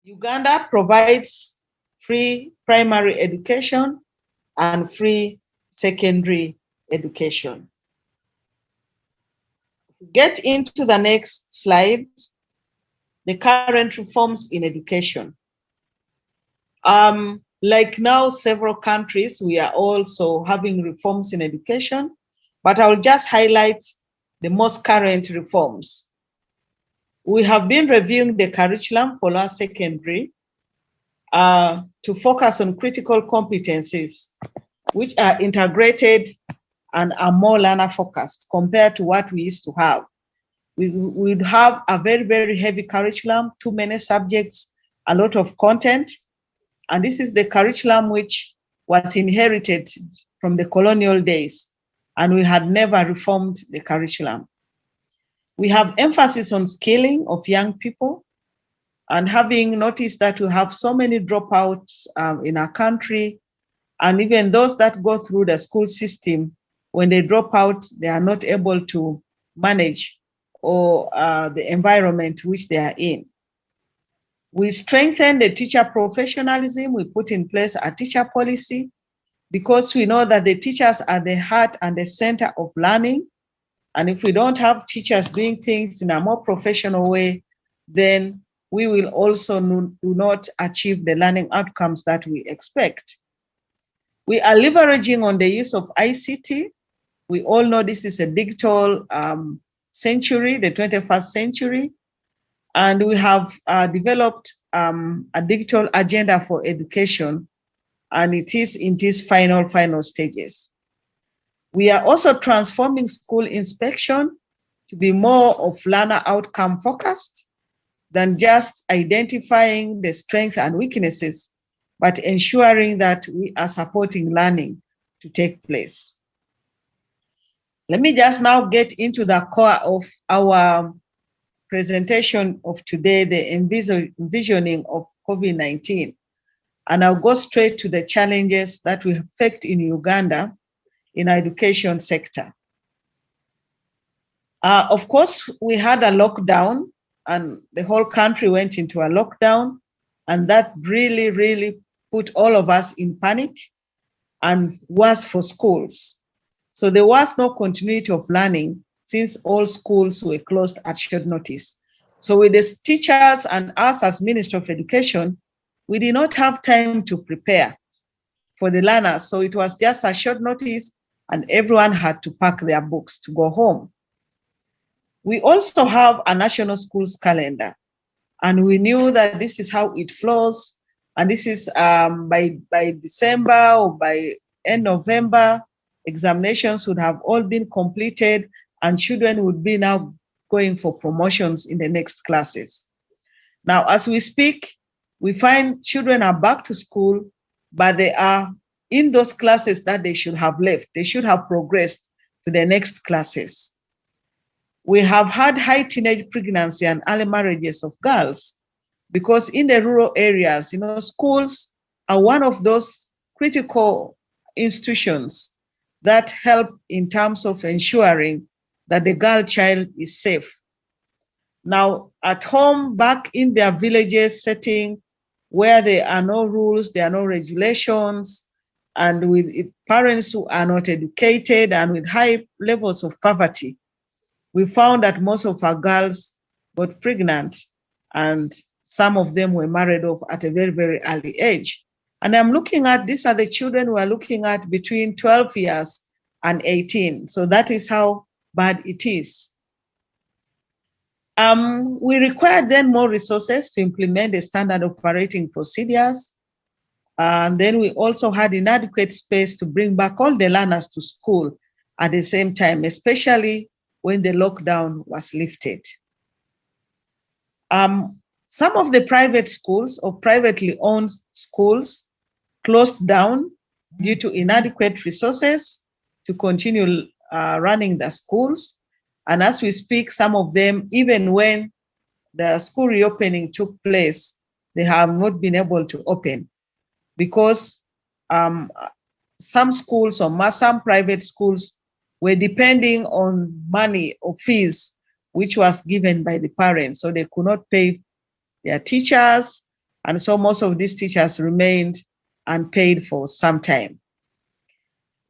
Uganda provides free primary education and free secondary education. Get into the next slide, the current reforms in education. Like now, several countries, we are also having reforms in education, but I will just highlight the most current reforms. We have been reviewing the curriculum for lower secondary to focus on critical competencies, which are integrated and are more learner focused compared to what we used to have. We would have a very, very heavy curriculum, too many subjects, a lot of content. And this is the curriculum which was inherited from the colonial days, and we had never reformed the curriculum. We have emphasis on skilling of young people, and having noticed that we have so many dropouts in our country, and even those that go through the school system, when they drop out, they are not able to manage or the environment which they are in. We strengthen the teacher professionalism. We put in place a teacher policy because we know that the teachers are the heart and the center of learning. And if we don't have teachers doing things in a more professional way, then we will also do not achieve the learning outcomes that we expect. We are leveraging on the use of ICT. We all know this is a digital century, the 21st century. And we have developed a digital agenda for education, and it is in these final stages. We are also transforming school inspection to be more of learner outcome focused than just identifying the strengths and weaknesses, but ensuring that we are supporting learning to take place. Let me just now get into the core of our presentation of today, the envisioning of COVID-19. And I'll go straight to the challenges that we affect in Uganda in our education sector. Of course, we had a lockdown and the whole country went into a lockdown, and that really, really put all of us in panic and was for schools. So there was no continuity of learning since all schools were closed at short notice. So with the teachers and us as Minister of Education, we did not have time to prepare for the learners. So it was just a short notice and everyone had to pack their books to go home. We also have a national schools calendar, and we knew that this is how it flows. And this is by December or by end November, examinations would have all been completed and children would be now going for promotions in the next classes. Now, as we speak, we find children are back to school, but they are in those classes that they should have left. They should have progressed to the next classes. We have had high teenage pregnancy and early marriages of girls because in the rural areas, schools are one of those critical institutions that help in terms of ensuring that the girl child is safe. Now, at home, back in their villages setting, where there are no rules, there are no regulations, and with parents who are not educated and with high levels of poverty, we found that most of our girls got pregnant and some of them were married off at a very, very early age. And I'm looking at, these are the children we are looking at between 12 years and 18. So that is how bad it is. We required then more resources to implement the standard operating procedures. And then we also had inadequate space to bring back all the learners to school at the same time, especially when the lockdown was lifted. Some of the private schools or privately owned schools closed down due to inadequate resources to continue running the schools. And as we speak, some of them, even when the school reopening took place, they have not been able to open because some schools or some private schools were depending on money or fees, which was given by the parents. So they could not pay their teachers, And so most of these teachers remained unpaid for some time.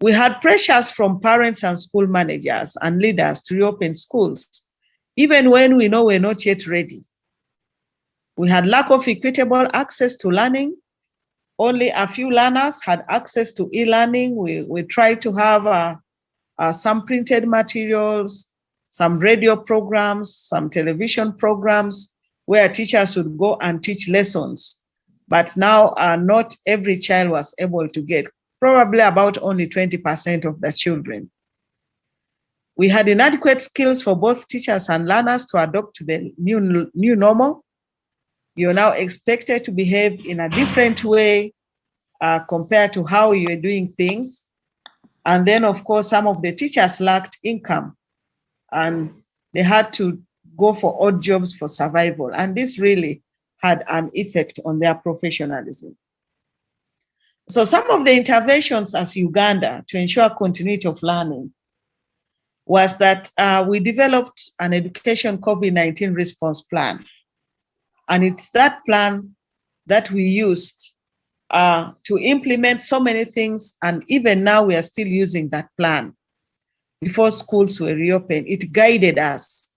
We had pressures from parents and school managers and leaders to reopen schools, even when we know we're not yet ready. We had lack of equitable access to learning. Only a few learners had access to e-learning. We tried to have some printed materials, some radio programs, some television programs where teachers would go and teach lessons. But now not every child was able to get, probably about only 20% of the children. We had inadequate skills for both teachers and learners to adopt to the new normal. You're now expected to behave in a different way compared to how you're doing things. And then, of course, some of the teachers lacked income and they had to go for odd jobs for survival. And this really had an effect on their professionalism. So some of the interventions as Uganda to ensure continuity of learning was that we developed an education COVID-19 response plan. And it's that plan that we used to implement so many things. And even now we are still using that plan. Before schools were reopened, it guided us.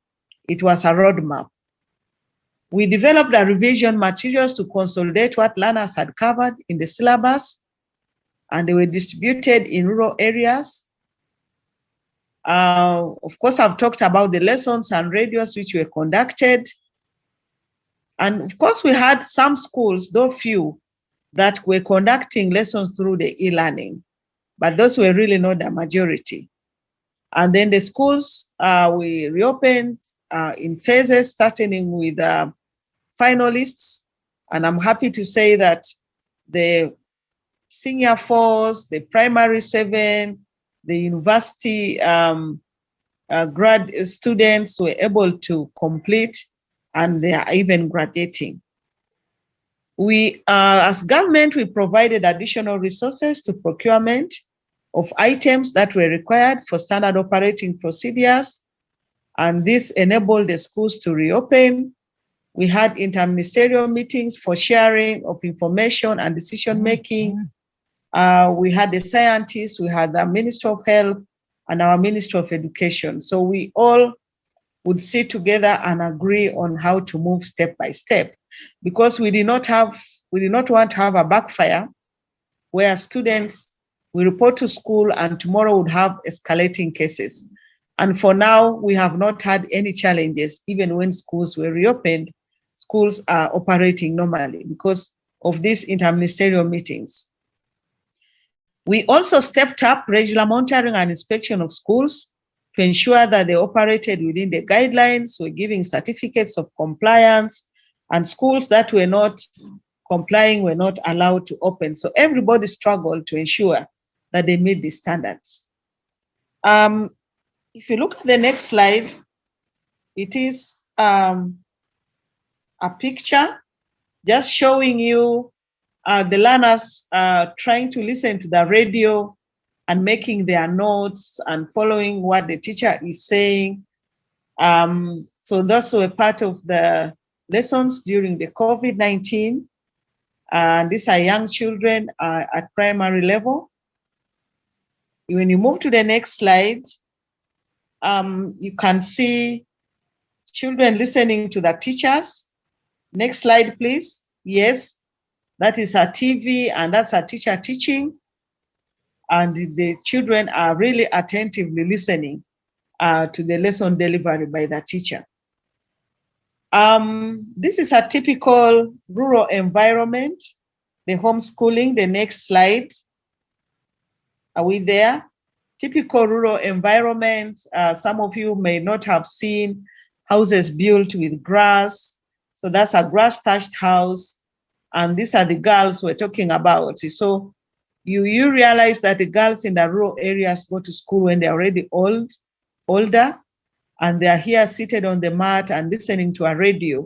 It was a roadmap. We developed a revision materials to consolidate what learners had covered in the syllabus, and they were distributed in rural areas. Of course, I've talked about the lessons and radios which were conducted. And of course, we had some schools, though few, that were conducting lessons through the e-learning, but those were really not the majority. And then the schools, we reopened in phases, starting with finalists. And I'm happy to say that the senior 4s, the primary 7, the university grad students were able to complete, and they are even graduating. We, as government, we provided additional resources to procurement of items that were required for standard operating procedures, and this enabled the schools to reopen. We had interministerial meetings for sharing of information and decision-making. We had the scientists, we had the Minister of Health and our Minister of Education. So we all would sit together and agree on how to move step by step, because we did not want to have a backfire where students will report to school and tomorrow would have escalating cases. And for now, we have not had any challenges. Even when schools were reopened, schools are operating normally because of these interministerial meetings. We also stepped up regular monitoring and inspection of schools to ensure that they operated within the guidelines. We're giving certificates of compliance, and schools that were not complying were not allowed to open. So everybody struggled to ensure that they meet the standards. If you look at the next slide, it is a picture just showing you the learners trying to listen to the radio and making their notes and following what the teacher is saying. So those were part of the lessons during the COVID-19. These are young children at primary level. When you move to the next slide, you can see children listening to the teachers. Next slide, please. Yes, that is a TV and that's a teacher teaching. And the children are really attentively listening to the lesson delivery by the teacher. This is a typical rural environment, the homeschooling. The next slide. Are we there? Typical rural environment. Some of you may not have seen houses built with grass. So that's a grass-thatched house. And these are the girls we're talking about. So you realize that the girls in the rural areas go to school when they're already older, and they're here seated on the mat and listening to a radio.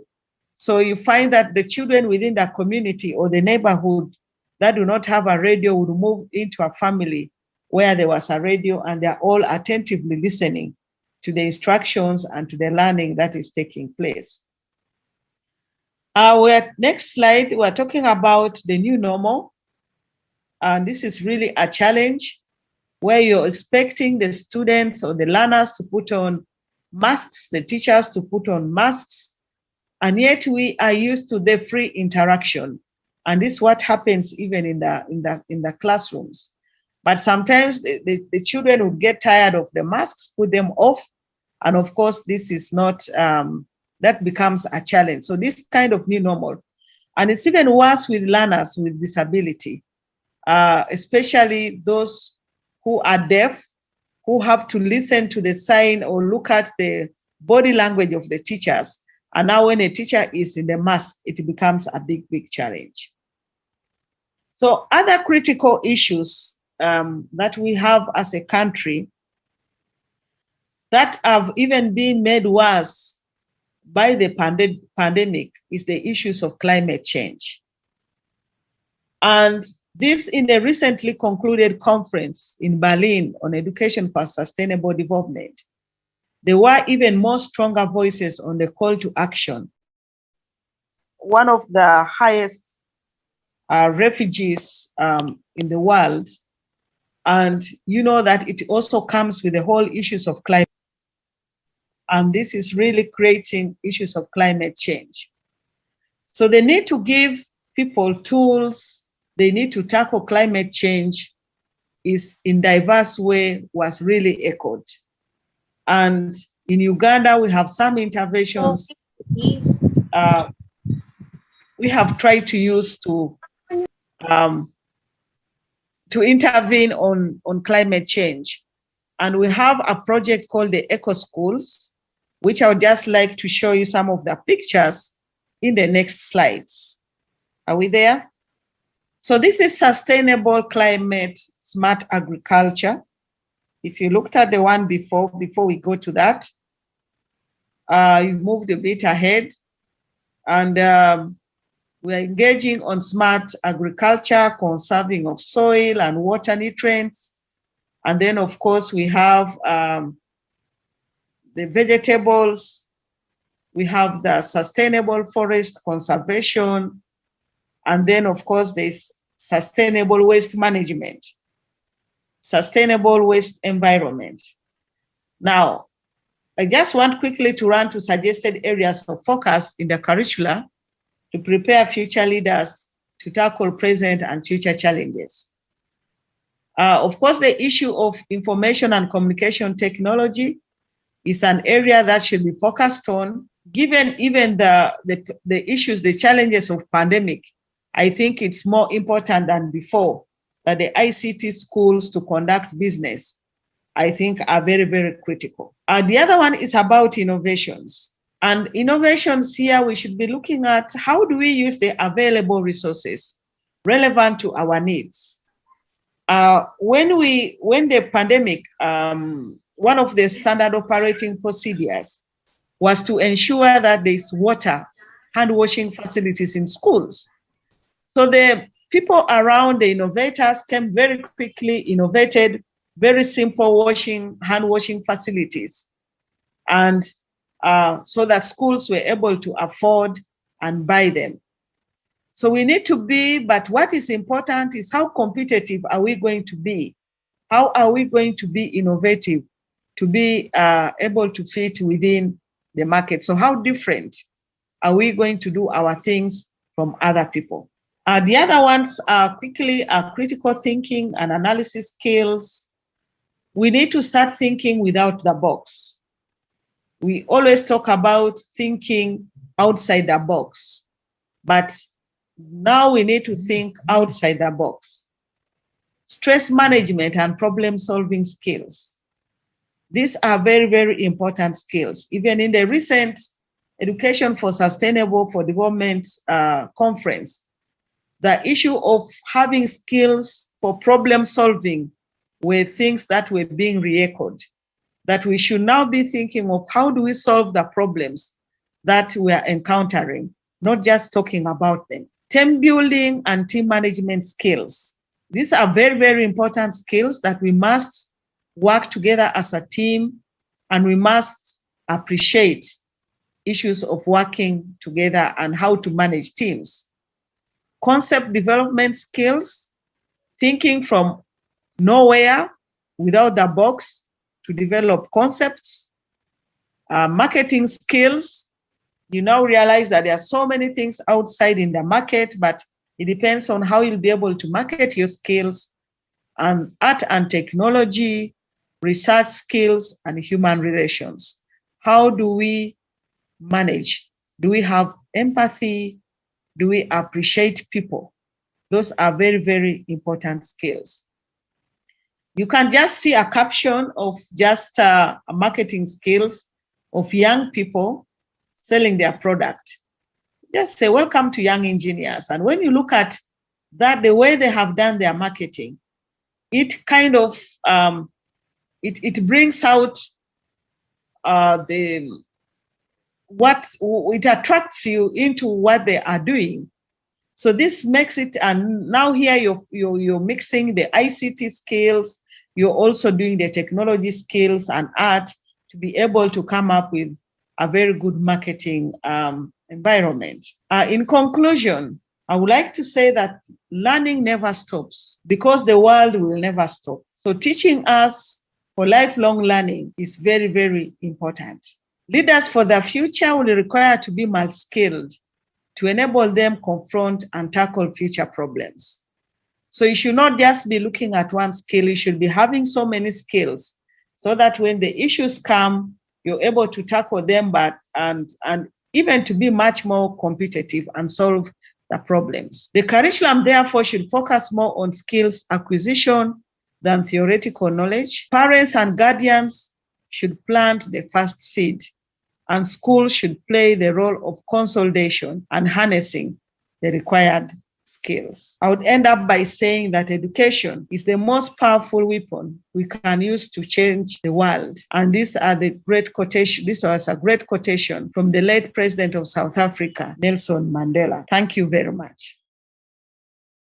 So you find that the children within the community or the neighborhood that do not have a radio would move into a family where there was a radio, and they're all attentively listening to the instructions and to the learning that is taking place. Next slide, we're talking about the new normal. And this is really a challenge where you're expecting the students or the learners to put on masks, the teachers to put on masks, and yet we are used to the free interaction. And this is what happens even in the classrooms. But sometimes the children would get tired of the masks, put them off. And of course, this is not, that becomes a challenge. So this kind of new normal. And it's even worse with learners with disability, especially those who are deaf, who have to listen to the sign or look at the body language of the teachers. And now when a teacher is in the mask, it becomes a big, big challenge. So other critical issues that we have as a country that have even been made worse by the pandemic is the issues of climate change. And this in a recently concluded conference in Berlin on education for sustainable development, there were even more stronger voices on the call to action. One of the highest refugees in the world, and you know that it also comes with the whole issues of climate. And this is really creating issues of climate change. So they need to give people tools, they need to tackle climate change is in diverse way was really echoed. And in Uganda, we have some interventions we have tried to use to intervene on climate change. And we have a project called the Eco Schools, which I would just like to show you some of the pictures in the next slides. Are we there? So this is sustainable climate smart agriculture. If you looked at the one before we go to that, you moved a bit ahead, and we're engaging on smart agriculture, conserving of soil and water nutrients. And then of course we have the vegetables, we have the sustainable forest conservation, and then of course there's sustainable waste management, sustainable waste environment. Now, I just want quickly to run to suggested areas of focus in the curricula to prepare future leaders to tackle present and future challenges. Of course, the issue of information and communication technology is an area that should be focused on. Given even the issues, the challenges of pandemic, I think it's more important than before that the ICT schools to conduct business, I think are very, very critical. The other one is about innovations. And innovations here, we should be looking at how do we use the available resources relevant to our needs. When the pandemic, one of the standard operating procedures was to ensure that there's water, hand washing facilities in schools. So the people around, the innovators came very quickly, innovated very simple hand washing facilities. And so that schools were able to afford and buy them. So we need to be, but what is important is how competitive are we going to be? How are we going to be innovative to be able to fit within the market? So how different are we going to do our things from other people? The other ones are quickly critical thinking and analysis skills. We need to start thinking without the box. We always talk about thinking outside the box, but now we need to think outside the box. Stress management and problem-solving skills. These are very, very important skills. Even in the recent Education for Sustainable for Development conference, the issue of having skills for problem-solving were things that were being re-echoed, that we should now be thinking of how do we solve the problems that we are encountering, not just talking about them. Team building and team management skills. These are very, very important skills that we must work together as a team, and we must appreciate issues of working together and how to manage teams. Concept development skills, thinking from nowhere, without the box, to develop concepts. Marketing skills, you now realize that there are so many things outside in the market, but it depends on how you'll be able to market your skills. And art and technology, research skills, and human relations. How do we manage? Do we have empathy? Do we appreciate people? Those are very, very important skills. You can just see a caption of just marketing skills of young people selling their product. Just say, welcome to young engineers. And when you look at that, the way they have done their marketing, it kind of, it brings out it attracts you into what they are doing. So this makes it, and now here you're mixing the ICT skills, you're also doing the technology skills and art to be able to come up with a very good marketing environment. In conclusion, I would like to say that learning never stops because the world will never stop. So teaching us for lifelong learning is very, very important. Leaders for the future will require to be multi-skilled to enable them confront and tackle future problems. So you should not just be looking at one skill, you should be having so many skills so that when the issues come, you're able to tackle them, and even to be much more competitive and solve the problems. The curriculum, therefore, should focus more on skills acquisition than theoretical knowledge. Parents and guardians should plant the first seed, and schools should play the role of consolidation and harnessing the required skills. I would end up by saying that education is the most powerful weapon we can use to change the world. And these are the great quotation. This was a great quotation from the late President of South Africa, Nelson Mandela. Thank you very much.